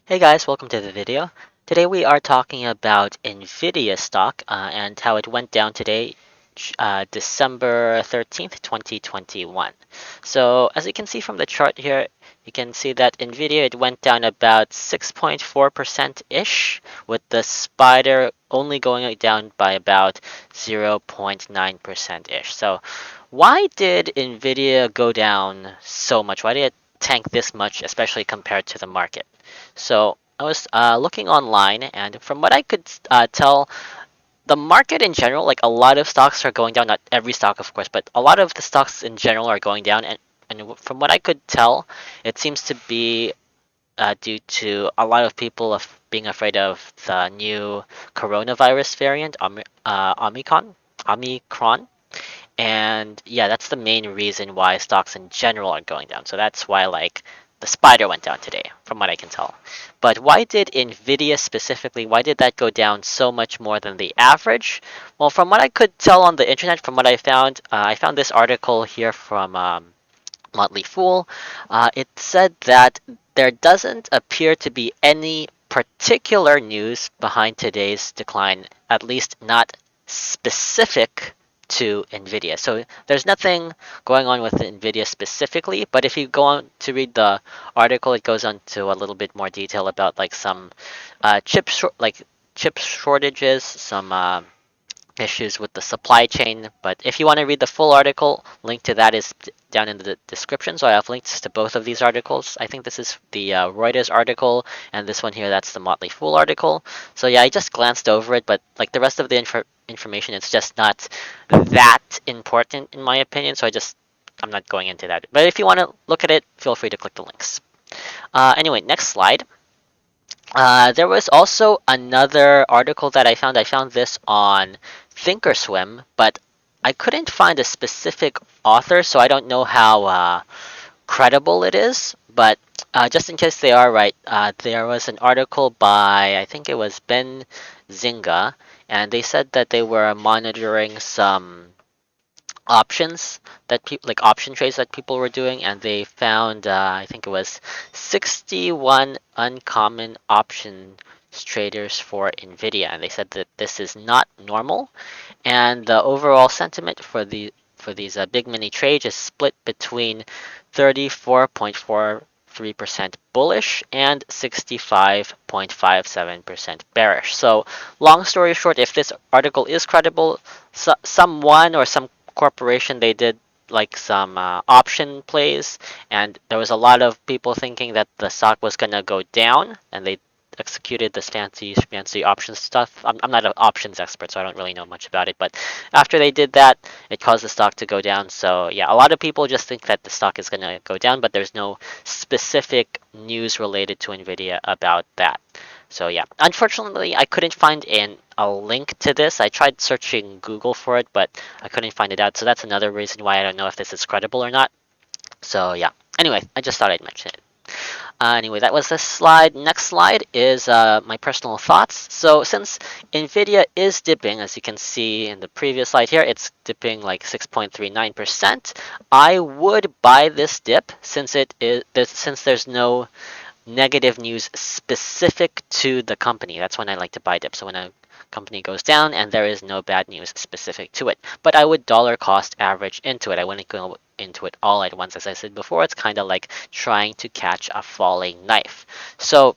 Hey guys, welcome to the video. Today we are talking about Nvidia stock and how it went down today, December 13th, 2021. So as you can see from the chart here, you can see that Nvidia it went down about 6.4%-ish, with the spider only going down by about 0.9%-ish. So why did Nvidia go down so much? Why did it tank this much, especially compared to the market? So I was looking online, and from what I could tell, the market in general, like a lot of stocks are going down. Not every stock, of course, but a lot of the stocks in general are going down. And from what I could tell, it seems to be due to a lot of people being afraid of the new coronavirus variant, Omicron. And yeah, that's the main reason why stocks in general are going down. So that's why like the spider went down today, from what I can tell. But why did Nvidia specifically, why did that go down so much more than the average? Well, from what I could tell on the internet, from what I found this article here from Motley Fool. It said that there doesn't appear to be any particular news behind today's decline, at least not specific to Nvidia. So there's nothing going on with Nvidia specifically, but if you go on to read the article, it goes on to a little bit more detail about like some chip shortages, some issues with the supply chain. But if you want to read the full article, link to that is down in the description. So I have links to both of these articles. I think this is the Reuters article, and this one here, that's the Motley Fool article. So yeah, I just glanced over it, but like the rest of the information, it's just not that important in my opinion. So I'm not going into that. But if you want to look at it, feel free to click the links. Anyway, next slide. There was also another article that I found. I found this on ThinkorSwim, but I couldn't find a specific author, so I don't know how credible it is. But just in case they are right, there was an article by, I think it was Ben Zinga, and they said that they were monitoring some options that like option trades that people were doing, and they found I think it was 61 uncommon option traders for Nvidia, and they said that this is not normal, and the overall sentiment for these big mini trades is split between 34.43% bullish and 65.57% bearish. So long story short, if this article is credible, someone or some corporation, they did like some option plays, and there was a lot of people thinking that the stock was gonna go down, and they executed this fancy options stuff. I'm not an options expert, so I don't really know much about it. But after they did that, it caused the stock to go down. So yeah, a lot of people just think that the stock is gonna go down, but there's no specific news related to Nvidia about that. So yeah, unfortunately, I couldn't find a link to this. I tried searching Google for it, but I couldn't find it out. So that's another reason why I don't know if this is credible or not. So yeah. Anyway, I just thought I'd mention it. Anyway, that was this slide. Next slide is my personal thoughts. So since Nvidia is dipping, as you can see in the previous slide here, it's dipping like 6.39%. I would buy this dip since since there's no negative news specific to the company. That's when I like to buy dips. So when a company goes down and there is no bad news specific to it. But I would dollar cost average into it. I wouldn't go into it all at once. As I said before, it's kind of like trying to catch a falling knife. So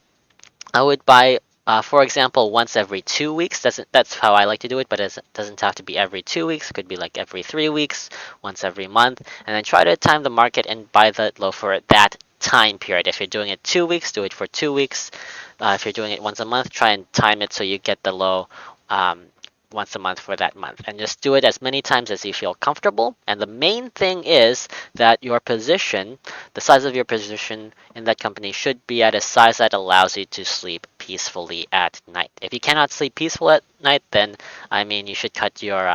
I would buy, for example, once every 2 weeks. That's how I like to do it, but it doesn't have to be every 2 weeks. It could be like every 3 weeks, once every month, and then try to time the market and buy the low for that time period. If you're doing it 2 weeks, do it for 2 weeks. If you're doing it once a month, try and time it so you get the low um, once a month for that month, and just do it as many times as you feel comfortable. And the main thing is that your position, the size of your position in that company, should be at a size that allows you to sleep peacefully at night. If you cannot sleep peaceful at night, then I mean you should cut your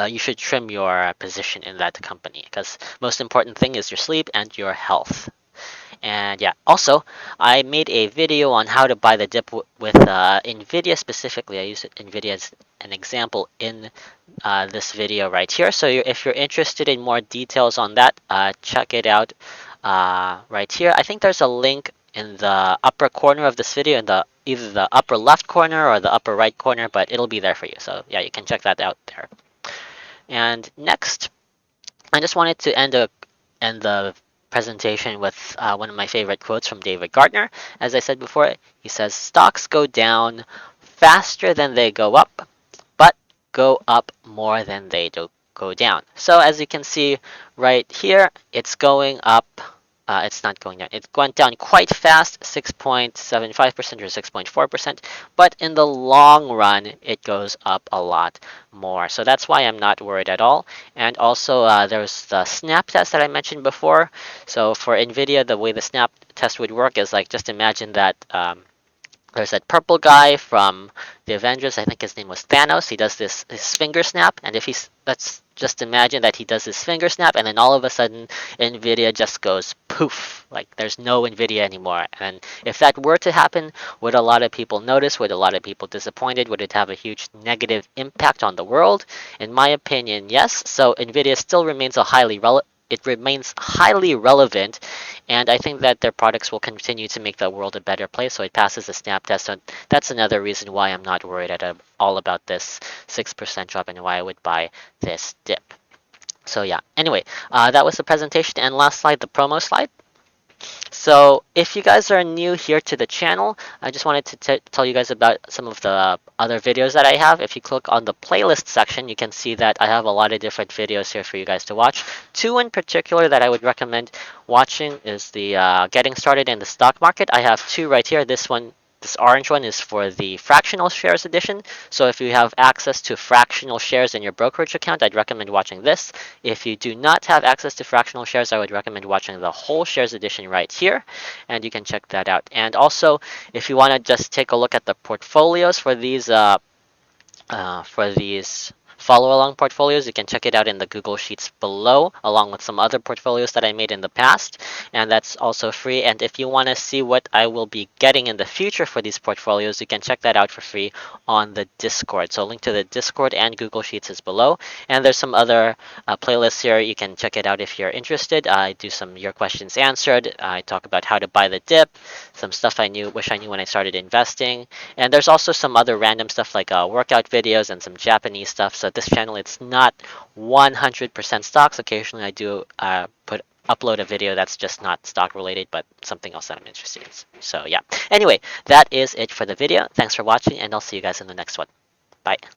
you should trim your position in that company, because most important thing is your sleep and your health. And yeah, also, I made a video on how to buy the dip with Nvidia specifically. I used Nvidia as an example in this video right here. So if you're interested in more details on that, check it out right here. I think there's a link in the upper corner of this video, in the either the upper left corner or the upper right corner, but it'll be there for you. So yeah, you can check that out there. And next, I just wanted to end the presentation with one of my favorite quotes from David Gardner. As I said before, he says, "Stocks go down faster than they go up, but go up more than they do go down." So as you can see right here, it's going up. It's not going down. It went down quite fast, 6.75% or 6.4%. But in the long run, it goes up a lot more. So that's why I'm not worried at all. And also, there's the snap test that I mentioned before. So for Nvidia, the way the snap test would work is like just imagine that there's that purple guy from the Avengers. I think his name was Thanos. He does this his finger snap, and if he's let's just imagine that he does his finger snap, and then all of a sudden Nvidia just goes poof, like there's no Nvidia anymore. And if that were to happen, would a lot of people notice? Would a lot of people disappointed? Would it have a huge negative impact on the world? In my opinion, yes. So Nvidia still remains a it remains highly relevant, and I think that their products will continue to make the world a better place. So it passes the snap test. So that's another reason why I'm not worried at all about this 6% drop and why I would buy this dip. So yeah. Anyway, that was the presentation. And last slide, the promo slide. So if you guys are new here to the channel, I just wanted to tell you guys about some of the other videos that I have. If you click on the playlist section, you can see that I have a lot of different videos here for you guys to watch. Two in particular that I would recommend watching is the Getting Started in the Stock Market. I have two right here. This orange one is for the fractional shares edition. So if you have access to fractional shares in your brokerage account, I'd recommend watching this. If you do not have access to fractional shares, I would recommend watching the whole shares edition right here, and you can check that out. And also, if you want to just take a look at the portfolios for these follow along portfolios, you can check it out in the Google Sheets below, along with some other portfolios that I made in the past, and that's also free. And if you want to see what I will be getting in the future for these portfolios, you can check that out for free on the Discord. So link to the Discord and Google Sheets is below, and there's some other playlists here. You can check it out if you're interested. I do some Your Questions Answered. I talk about how to buy the dip, some stuff wish I knew when I started investing, and there's also some other random stuff like workout videos and some Japanese stuff. So this channel, it's not 100% stocks. Occasionally I do upload a video that's just not stock related, but something else that I'm interested in. So yeah. Anyway, that is it for the video. Thanks for watching, and I'll see you guys in the next one. Bye.